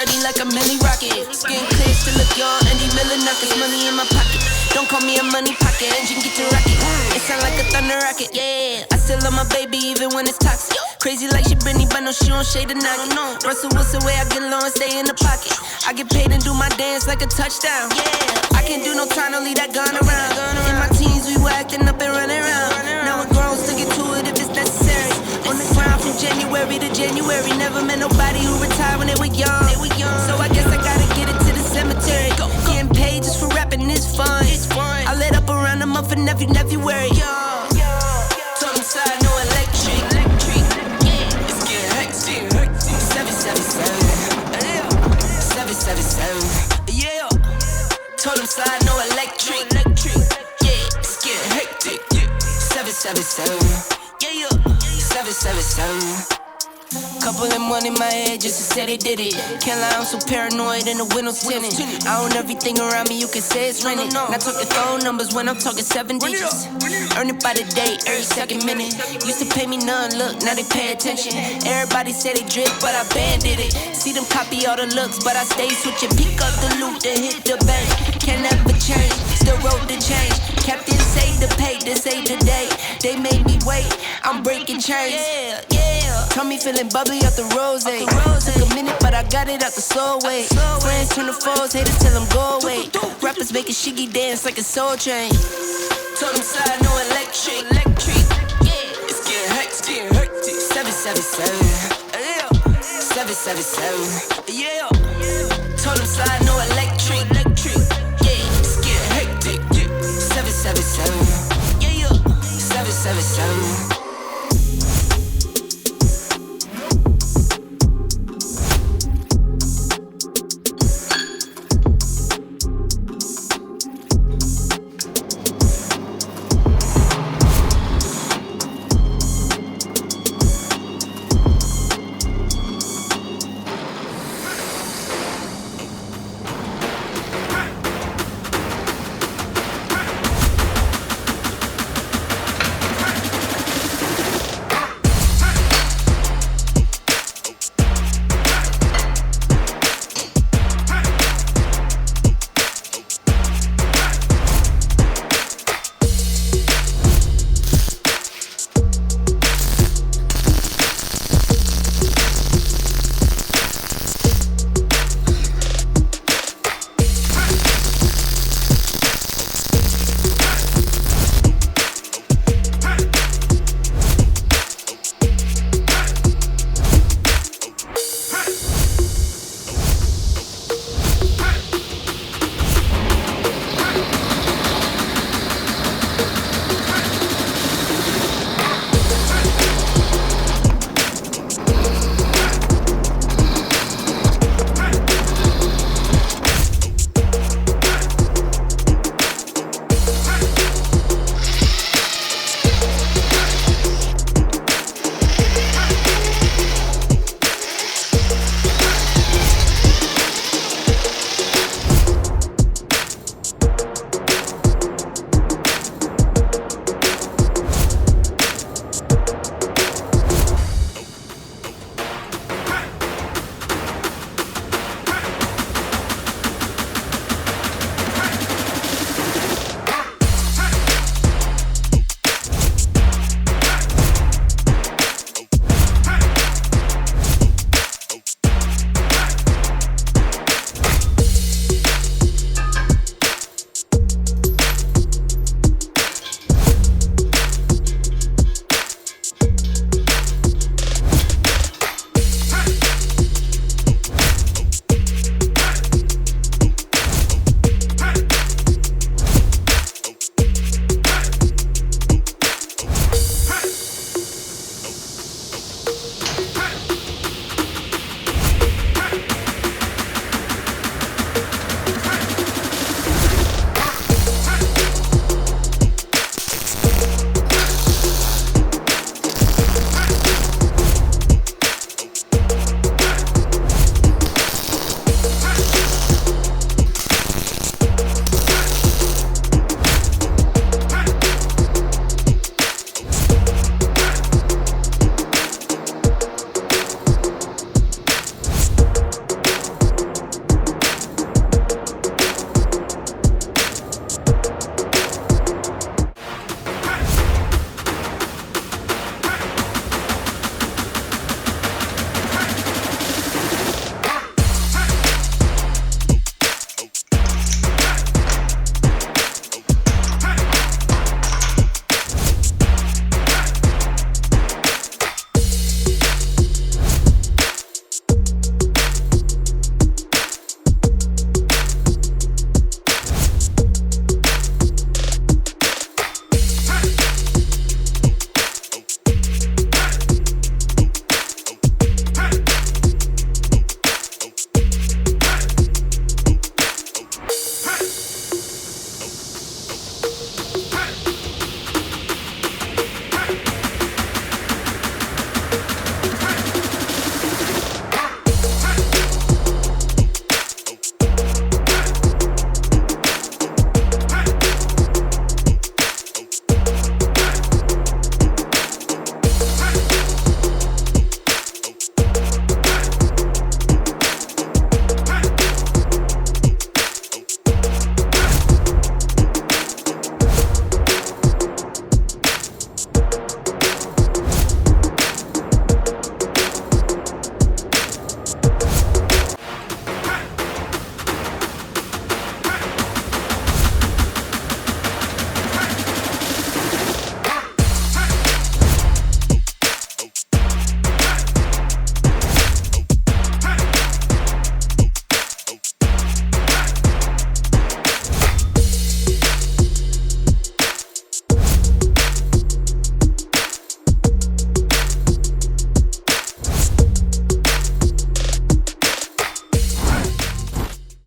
dirty like a milli rocket. Skin clear, still look young, Andy Miller, knock this money in my pocket. Don't call me a money pocket, engine get to rocket. It sound like a thunder rocket, yeah. I still love my baby even when it's toxic. Crazy like she Britney, but no, she don't shade the knock. Russell Wilson way I get low and stay in the pocket. I get paid and do my dance like a touchdown, yeah. I can't do no time, don't leave that gun around. In my teens, we were acting up and running around. Now we're grown, still get to it if it's necessary. On the ground from January to January. Never met nobody who retired when they were young. So I guess I gotta get it to the cemetery. Getting paid just for rapping is fun. I lit up around a month in February. Told him side, no electric. It's getting hectic. 777. 777. Yeah. Told him side, no electric. Yeah, it's getting hectic. 777. Yeah. 777. Couple of money in my head just to say they did it. Can't lie, I'm so paranoid and the windows tinted. I own everything around me, you can say it's rented. Not talking phone numbers when I'm talking 7 digits. Earn it by the day, every second minute. Used to pay me none, look, now they pay attention. Everybody say they drip, but I banded it. See them copy all the looks, but I stay switching. Pick up the loot, then hit the bank. Can never change, still wrote the change. Captain say the pay, this ain't the day. They made me wait, I'm breaking chains. Yeah. Told me feeling bubbly out the rose. Took a minute, but I got it out the soul way. Friends turn to foes, haters tell them go away. Rappers making shiggy dance like a soul train. Told them side, no electric. Yeah, it's getting hectic. 777. 777. Yeah. Told them side, no electric.